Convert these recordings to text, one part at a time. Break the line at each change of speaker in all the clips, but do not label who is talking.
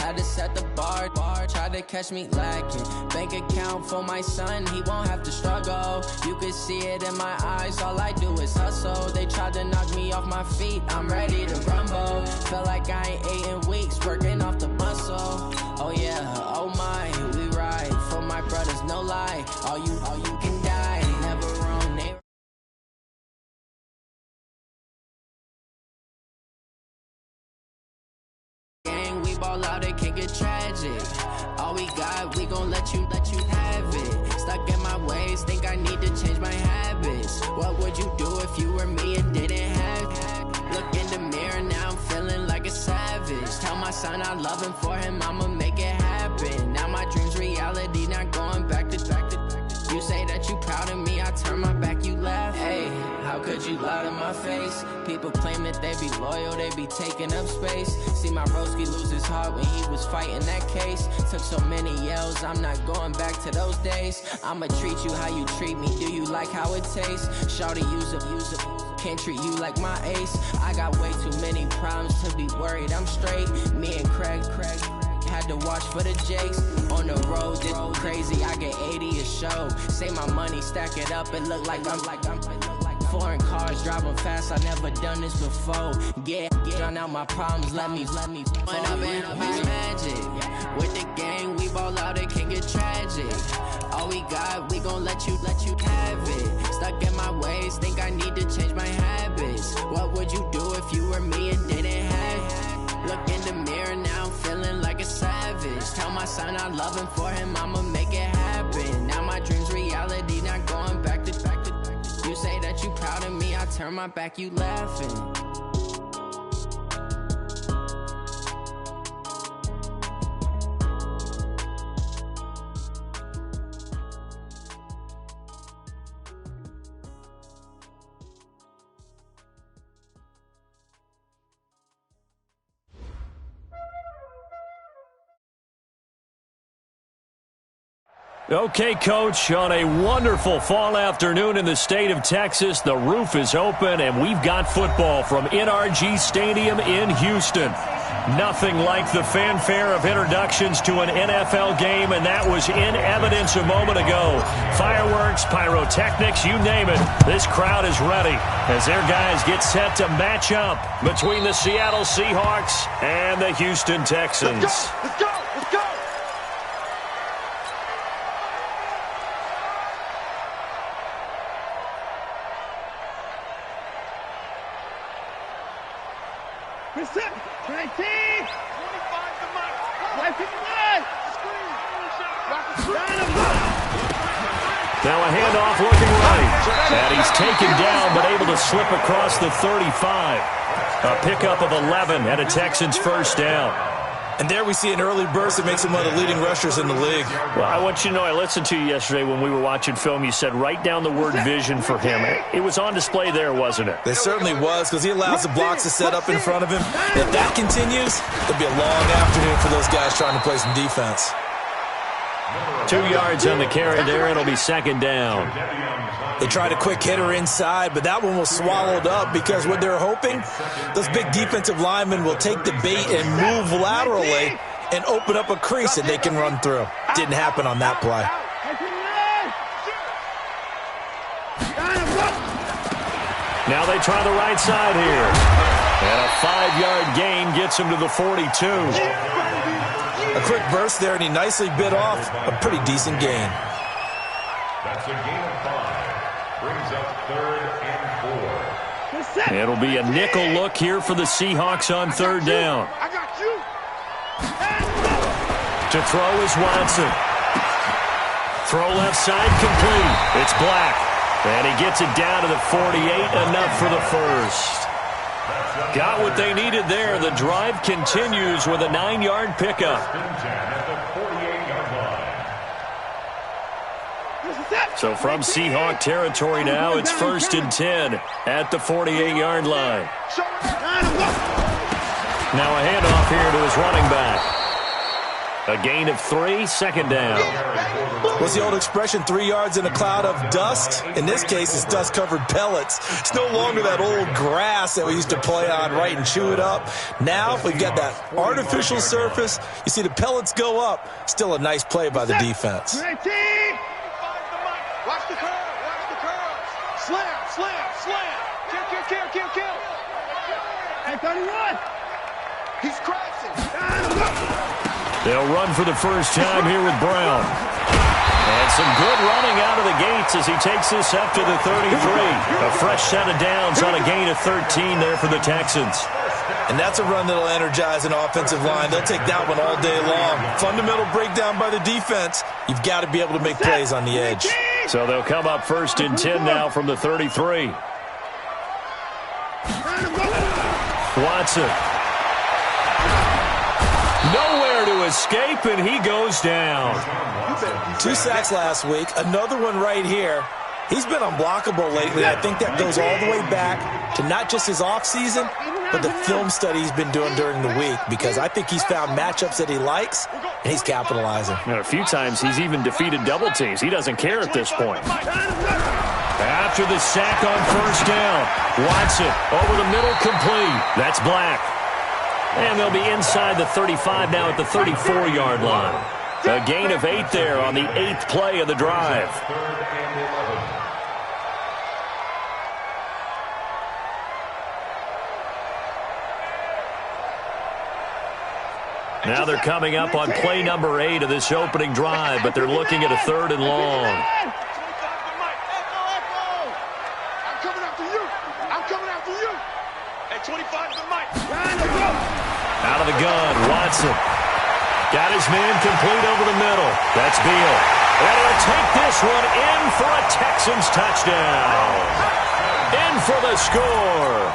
had to set the bar. Tried to catch me lacking. Bank account for my son, he won't have to struggle. You can see it in my eyes, all I do is hustle. They tried to knock me off my feet, I'm ready to rumble. Feel like I ain't ate in weeks, working off the muscle. Oh yeah, oh my, we ride for my brothers, no lie. All you can die, never wrong. Gang, we ball out, it can get tragic. All we got, we gon' let you have it. Stuck in my ways, think I need to change my habits. What would you do if you were me and didn't have it? Look in the mirror, now I'm feeling like a savage. Tell my son I love him, for him I'ma make it happen. Now my dream's reality, not going back to. You say that you proud of me, I turn my back, you laugh. Hey, how could you lie to my face? People claim that they be loyal, they be taking up space. See my broski lose his heart when he was fighting that case. Took so many yells, I'm not going back to those days. I'ma treat you how you treat me, do you like how it tastes? Shawty, use up, can't treat you like my ace. I got way too many problems to be worried, I'm straight. Me and Craig had to watch for the Jakes. On the road, it's crazy, I get 80 a show. Say my money, stack it up, it look like I'm foreign cars, driving fast, I never done this before. Get drown out my problems, let me point up and it's magic. With the gang, we ball out, it can get tragic. All we got, we gon' let you have it. Stuck in my ways, think I need to change my habits. What would you do if you were me and didn't have it? Look in the mirror, now I'm feeling like a savage. Tell my son I love him, for him I'ma make it happen. Now my dream's reality, not going back to. You say that you proud of me, I turn my back, you laughing.
Okay, Coach, on a wonderful fall afternoon in the state of Texas, the roof is open, and we've got football from NRG Stadium in Houston. Nothing like the fanfare of introductions to an NFL game, and that was in evidence a moment ago. Fireworks, pyrotechnics, you name it. This crowd is ready as their guys get set to match up between the Seattle Seahawks and the Houston Texans.
Let's go! Set. 19. 25 to Mike.
Now a handoff looking right. And he's taken down but able to slip across the 35. A pickup of 11 and a Texans first down.
And there we see an early burst that makes him one of the leading rushers in the league.
Well, I want you to know, I listened to you yesterday when we were watching film. You said write down the word vision for him. It was on display there, wasn't it?
It certainly was, because he allows the blocks to set up in front of him. If that continues, it'll be a long afternoon for those guys trying to play some defense.
2 yards on the carry there. It'll be second down.
They tried a quick hitter inside, but that one was swallowed up because what they're hoping, those big defensive linemen will take the bait and move laterally and open up a crease that they can run through. Didn't happen on that play.
Now they try the right side here. And a 5-yard gain gets him to the 42.
A quick burst there, and he nicely bit off a pretty decent gain.
That's a gain of 5. Brings up 3rd and 4.
It'll be a nickel look here for the Seahawks on 3rd down.
I got you.
To throw is Watson. Throw left side complete. It's Black. And he gets it down to the 48, enough for the first. Got what they needed there. The drive continues with a 9-yard pickup. So from Seahawk territory now, it's 1st and 10 at the 48-yard line. Now a handoff here to his running back. A gain of 3, second down.
What's the old expression, 3 yards in a cloud of dust? In this case, it's dust-covered pellets. It's no longer that old grass that we used to play on, right, and chew it up. Now we've got that artificial surface. You see the pellets go up. Still a nice play by the defense.
Watch the curve. Watch the curve. Slam. Kill. Hey, 31. He's crashing.
They'll run for the first time here with Brown. And some good running out of the gates as he takes this up to the 33. A fresh set of downs on a gain of 13 there for the Texans.
And that's a run that'll energize an offensive line. They'll take that one all day long. Fundamental breakdown by the defense. You've got to be able to make plays on the edge.
So they'll come up first and 10 now from the 33. Watson. Nowhere to escape, and he goes down.
2 sacks last week. Another one right here. He's been unblockable lately. I think that goes all the way back to not just his offseason, but the film study he's been doing during the week, because I think he's found matchups that he likes, and he's capitalizing.
And a few times he's even defeated double teams. He doesn't care at this point. After the sack on first down, Watson over the middle, complete. That's Black. And they'll be inside the 35 now at the 34-yard line. A gain of 8 there on the 8th play of the drive. Now they're coming up on play number 8 of this opening drive, but they're looking at a 3rd and long.
I'm coming after you. At 25 to Mike.
Out of the gun, Watson. Got his man complete over the middle. That's Beal. And he'll take this one in for a Texans touchdown. In for the score.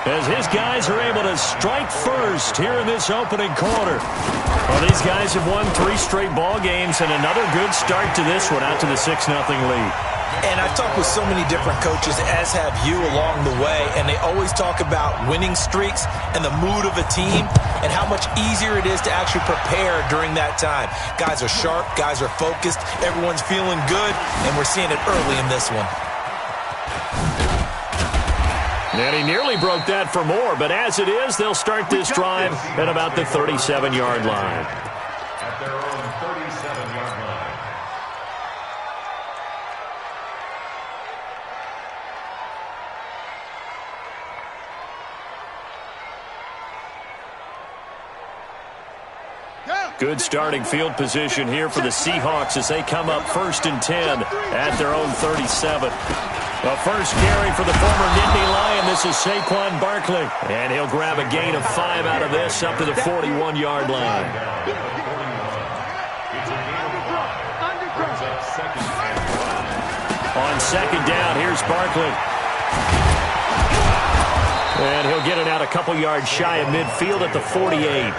As his guys are able to strike first here in this opening quarter. Well, these guys have won 3 straight ball games and another good start to this one out to the 6-0 lead.
And I've talked with so many different coaches, as have you, along the way, and they always talk about winning streaks and the mood of a team and how much easier it is to actually prepare during that time. Guys are sharp, guys are focused, everyone's feeling good, and we're seeing it early in this one.
And he nearly broke that for more, but as it is, they'll start this drive at about the 37-yard line.
At their own 37-yard line.
Good starting field position here for the Seahawks as they come up first and 10 at their own 37. The first carry for the former Nittany Lion. This is Saquon Barkley. And he'll grab a gain of 5 out of this up to the 41-yard line. On second down, here's Barkley. And he'll get it out a couple yards shy of midfield at the 48.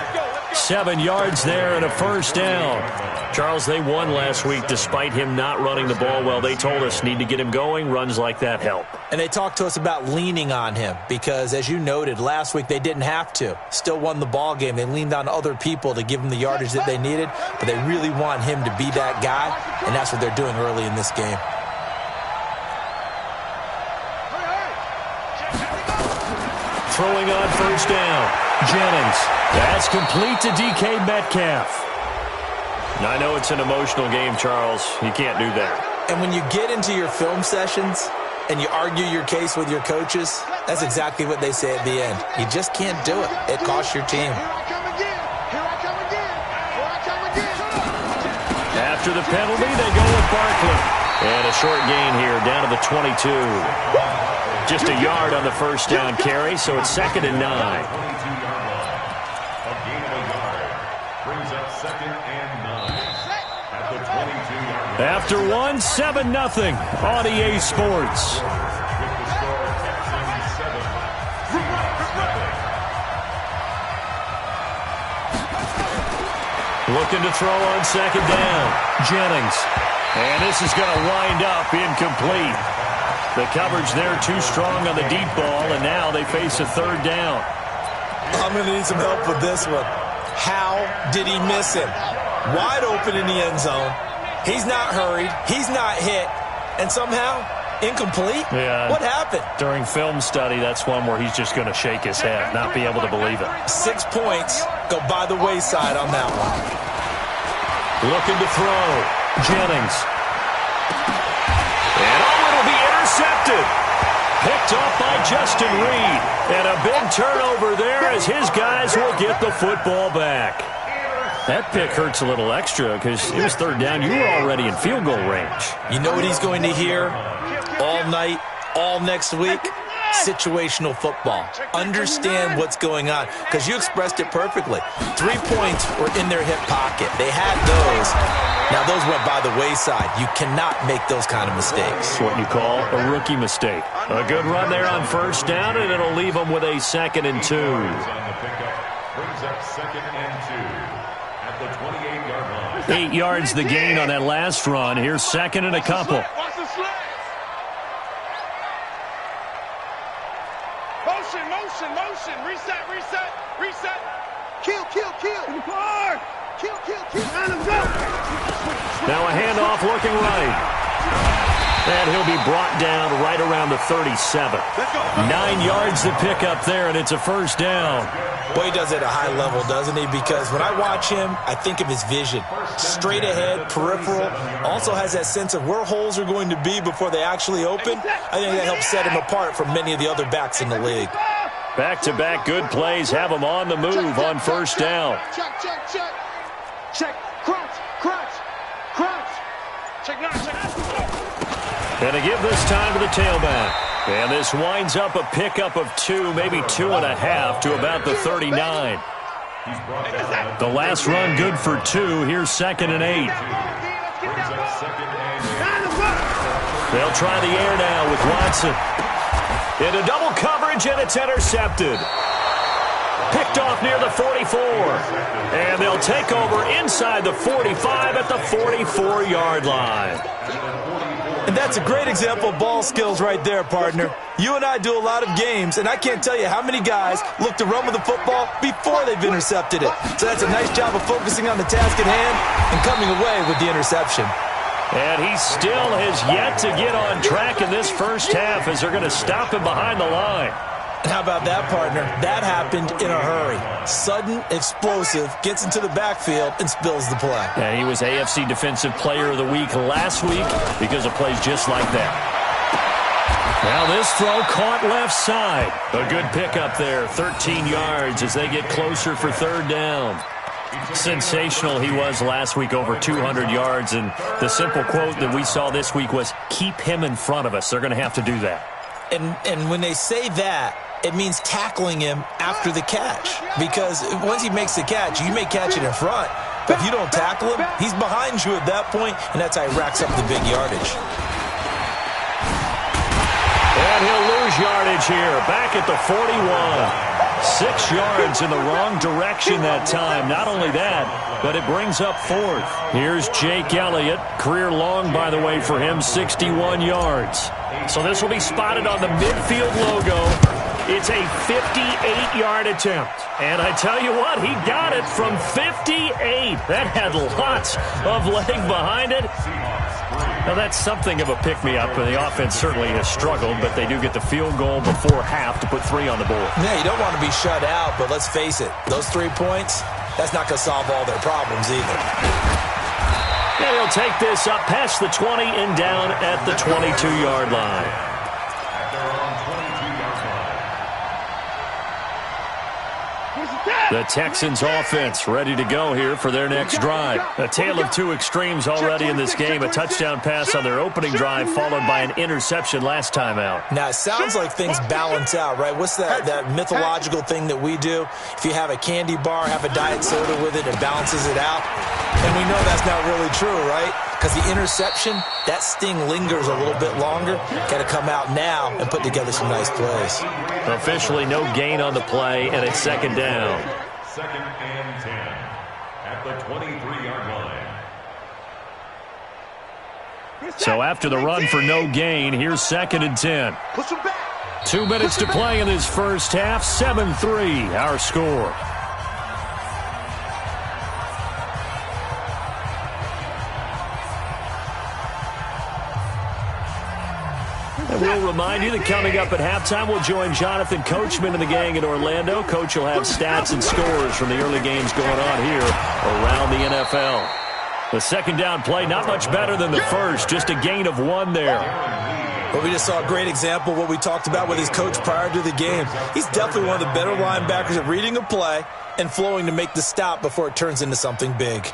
7 yards there and a first down. Charles, they won last week despite him not running the ball well. They told us need to get him going. Runs like that help.
And they talked to us about leaning on him because, as you noted, last week they didn't have to. Still won the ball game. They leaned on other people to give them the yardage that they needed, but they really want him to be that guy, and that's what they're doing early in this game.
Throwing on first down, Jennings. That's complete to DK Metcalf. I know it's an emotional game, Charles. You can't do that.
And when you get into your film sessions and you argue your case with your coaches, that's exactly what they say at the end. You just can't do it. It costs your team.
After the penalty, they go with Barkley. And a short gain here down to the 22. Just a yard on the first down carry, so it's 2nd and 9. After one, 7-0 on EA Sports. Looking to throw on second down. Jennings. And this is going to wind up incomplete. The coverage there too strong on the deep ball, and now they face a 3rd down.
I'm going to need some help with this one. How did he miss it? wide open in the end zone. He's not hurried. He's not hit. And somehow, incomplete?
Yeah.
What happened?
During film study, that's one where he's just going to shake his head, not be able to believe it.
6 points go by the wayside on that one.
Looking to throw. Jennings. And it'll be intercepted. Picked off by Justin Reed. And a big turnover there as his guys will get the football back. That pick hurts a little extra because it was third down. You were already in field goal range.
You know what he's going to hear all night, all next week? Situational football. Understand what's going on, because you expressed it perfectly. 3 points were in their hip pocket. They had those. Now, those went by the wayside. You cannot make those kind of mistakes.
It's what you call a rookie mistake. A good run there on first down, and it'll leave them with a 2nd and 2.
Brings up 2nd and 2 at the 28-yard line.
8 yards the gain on that last run. Here's 2nd and a couple.
Watch the slide. Motion. Reset. Kill. In the car. Kill. Let him go.
Now a handoff looking right. And he'll be brought down right around the 37. 9 yards to pick up there, and it's a first down.
Boy, he does it at a high level, doesn't he? Because when I watch him, I think of his vision. Straight ahead, peripheral. Also has that sense of where holes are going to be before they actually open. I think that helps set him apart from many of the other backs in the league.
Back-to-back good plays have him on the move on first down.
Check. Crunch. Check now.
And to give this time to the tailback. And this winds up a pickup of 2, maybe 2.5 to about the 39. The last run good for 2. Here's 2nd and 8. They'll try the air now with Watson. Into double coverage, and it's intercepted. Picked off near the 44. And they'll take over inside the 45 at the 44-yard line.
And that's a great example of ball skills right there, partner. You and I do a lot of games, and I can't tell you how many guys look to run with the football before they've intercepted it. So that's a nice job of focusing on the task at hand and coming away with the interception.
And he still has yet to get on track in this first half as they're going to stop him behind the line.
How about that, partner? That happened in a hurry. Sudden, explosive, gets into the backfield, and spills the play.
And he was AFC Defensive Player of the Week last week because of plays just like that. Now this throw caught left side. A good pickup there, 13 yards as they get closer for third down. Sensational he was last week, over 200 yards. And the simple quote that we saw this week was, keep him in front of us. They're going to have to do that.
And when they say that, it means tackling him after the catch. Because once he makes the catch, you may catch it in front. But if you don't tackle him, he's behind you at that point, and that's how he racks up the big yardage.
And he'll lose yardage here, back at the 41. 6 yards in the wrong direction that time. Not only that, but it brings up 4th. Here's Jake Elliott. Career long, by the way, for him, 61 yards. So this will be spotted on the midfield logo. It's a 58-yard attempt. And I tell you what, he got it from 58. That had lots of leg behind it. Now, that's something of a pick-me-up, and the offense certainly has struggled, but they do get the field goal before half to put 3 on the board.
Yeah, you don't want to be shut out, but let's face it, those 3 points, that's not going to solve all their problems either.
And he'll take this up past the 20 and down at the 22-yard line. The Texans offense ready to go here for their next drive. A tale of two extremes already in this game. A touchdown pass on their opening drive followed by an interception last time out.
Now, it sounds like things balance out, right? What's that mythological thing that we do? If you have a candy bar, have a diet soda with it, it balances it out. And we know that's not really true, right? Because the interception, that sting lingers a little bit longer. Got to come out now and put together some nice plays.
Officially no gain on the play, and it's second down.
2nd and 10 at the 23-yard line.
So after the run for no gain, here's 2nd and 10. 2 minutes to play in this first half. 7-3, our score. And we'll remind you that coming up at halftime, we'll join Jonathan Coachman and the gang in Orlando. Coach will have stats and scores from the early games going on here around the NFL. The second down play, not much better than the first, just a gain of 1 there.
Well, we just saw a great example of what we talked about with his coach prior to the game. He's definitely one of the better linebackers at reading a play and flowing to make the stop before it turns into something big.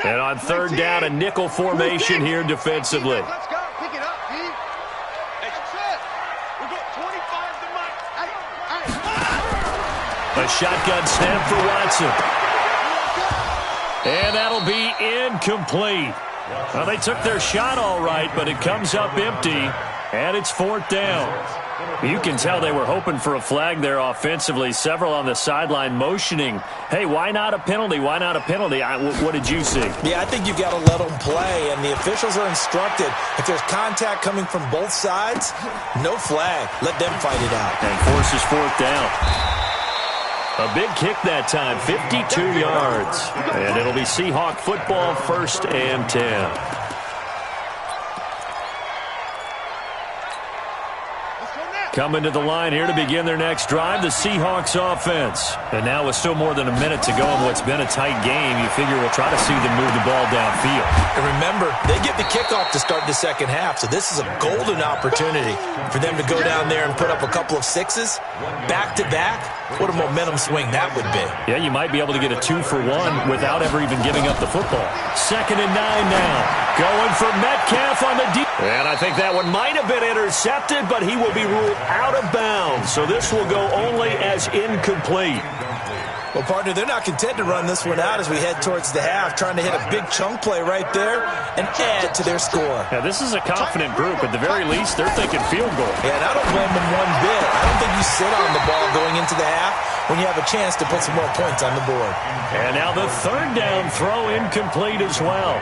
And on third down, a nickel formation here defensively.
Let's go. Pick it up, D. We got 25 to Mike.
A shotgun snap for Watson. And that'll be incomplete. Well, they took their shot all right, but it comes up empty, and it's 4th down. You can tell they were hoping for a flag there offensively. Several on the sideline motioning, hey, why not a penalty? Why not a penalty? What did you see?
Yeah, I think you've got to let them play, and the officials are instructed. If there's contact coming from both sides, no flag. Let them fight it out.
And forces 4th down. A big kick that time, 52 yards. And it'll be Seahawk football, 1st and 10. Coming to the line here to begin their next drive, the Seahawks offense. And now with still more than a minute to go in what's been a tight game, you figure we'll try to see them move the ball downfield.
And remember, they get the kickoff to start the second half, so this is a golden opportunity for them to go down there and put up a couple of sixes back-to-back. What a momentum swing that would be.
Yeah, you might be able to get a 2-for-1 without ever even giving up the football. 2nd and 9 now. Going for Metcalf on the deep. And I think that one might have been intercepted, but he will be ruled out of bounds. So this will go only as incomplete.
Well, partner, they're not content to run this one out as we head towards the half, trying to hit a big chunk play right there and add to their score.
Yeah, this is a confident group. At the very least, they're thinking field goal.
Yeah, and I don't blame them one bit. I don't think you sit on the ball going into the half when you have a chance to put some more points on the board.
And now the 3rd down throw incomplete as well.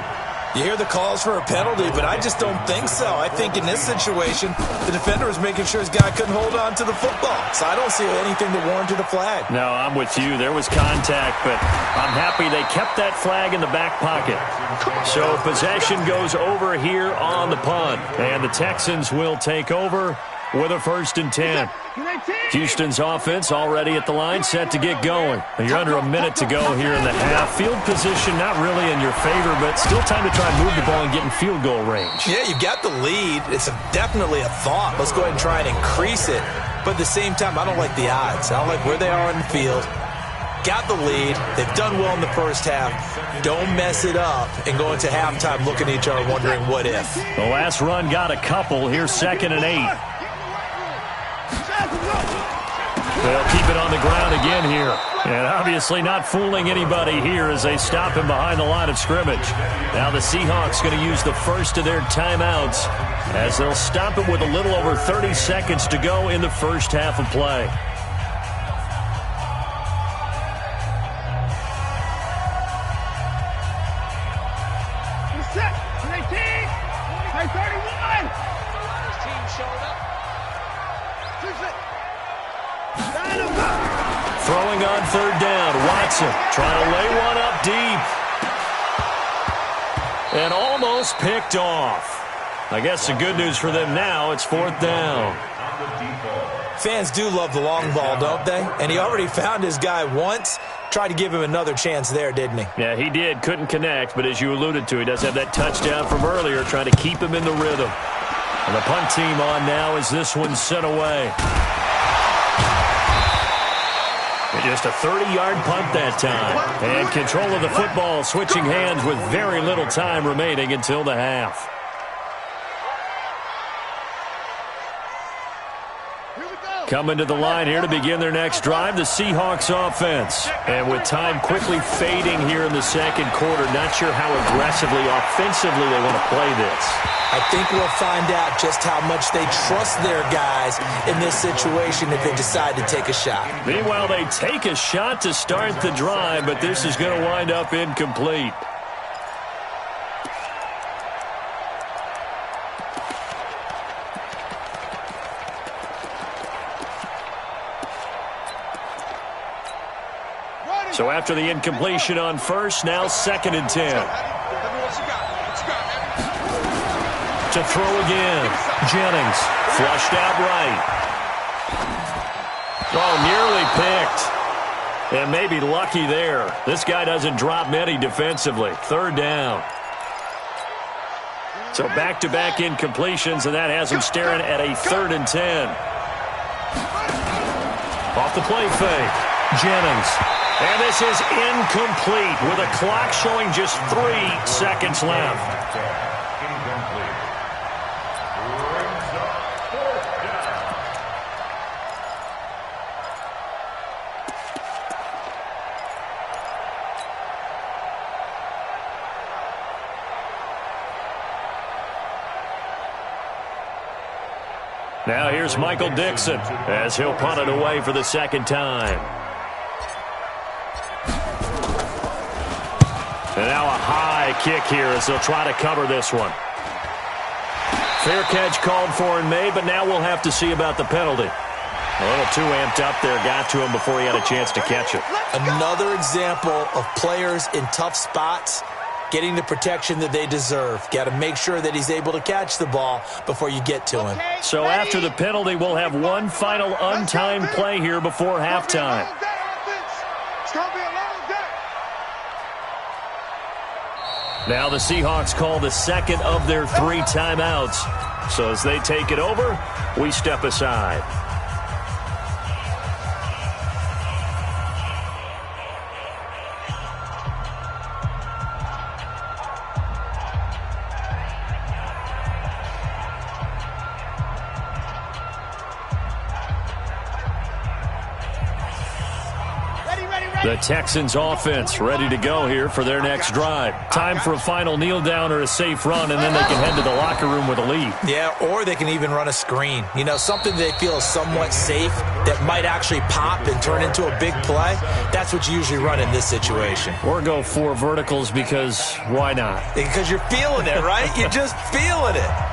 You hear the calls for a penalty, but I just don't think so. I think in this situation, the defender was making sure his guy couldn't hold on to the football. So I don't see anything that warranted a flag.
No, I'm with you. There was contact, but I'm happy they kept that flag in the back pocket. So possession goes over here on the punt, and the Texans will take over with a 1st and 10. Houston's offense already at the line, set to get going. You're under a minute to go here in the half. Field position not really in your favor, but still time to try and move the ball and get in field goal range.
Yeah, you've got the lead. It's definitely a thought. Let's go ahead and try and increase it. But at the same time, I don't like the odds. I don't like where they are in the field. Got the lead. They've done well in the first half. Don't mess it up and go into halftime looking at each other wondering what if.
The last run got a couple. Here's 2nd and 8. They'll keep it on the ground again here. And obviously not fooling anybody here as they stop him behind the line of scrimmage. Now the Seahawks going to use the first of their timeouts as they'll stop it with a little over 30 seconds to go in the first half of play. Throwing on 3rd down, Watson trying to lay one up deep. And almost picked off. I guess the good news for them now, it's 4th down.
Fans do love the long ball, don't they? And he already found his guy once. Tried to give him another chance there, didn't he?
Yeah, he did. Couldn't connect, but as you alluded to, he does have that touchdown from earlier, trying to keep him in the rhythm. And the punt team on now as this one's sent away. Just a 30-yard punt that time. And control of the football switching hands with very little time remaining until the half. Coming to the line here to begin their next drive, the Seahawks offense. And with time quickly fading here in the second quarter, not sure how aggressively, offensively they want to play this.
I think we'll find out just how much they trust their guys in this situation if they decide to take a shot.
Meanwhile, they take a shot to start the drive, but this is going to wind up incomplete. So after the incompletion on first, now 2nd and 10. To throw again. Jennings flushed out right. Oh, nearly picked. And maybe lucky there. This guy doesn't drop many defensively. Third down. So back-to-back incompletions, and that has him staring at a 3rd and 10. Off the play fake. Jennings. And this is incomplete with a clock showing just 3 seconds left.
Incomplete. Brings up 4th down.
Now here's Michael Dixon as he'll punt it away for the 2nd time. And now a high kick here as they'll try to cover this one. Fair catch called for and made, but now we'll have to see about the penalty. A little too amped up there, got to him before he had a chance to catch it.
Another example of players in tough spots getting the protection that they deserve. Got to make sure that he's able to catch the ball before you get to him.
So after the penalty, we'll have one final untimed play here before halftime. Now the Seahawks call the 2nd of their 3 timeouts. So as they take it over, we step aside. The Texans offense ready to go here for their next drive. Time for a final kneel down or a safe run, and then they can head to the locker room with a lead.
Yeah, or they can even run a screen. You know, something they feel is somewhat safe that might actually pop and turn into a big play. That's what you usually run in this situation.
Or go 4 verticals because why not?
Because you're feeling it, right? You're just feeling it.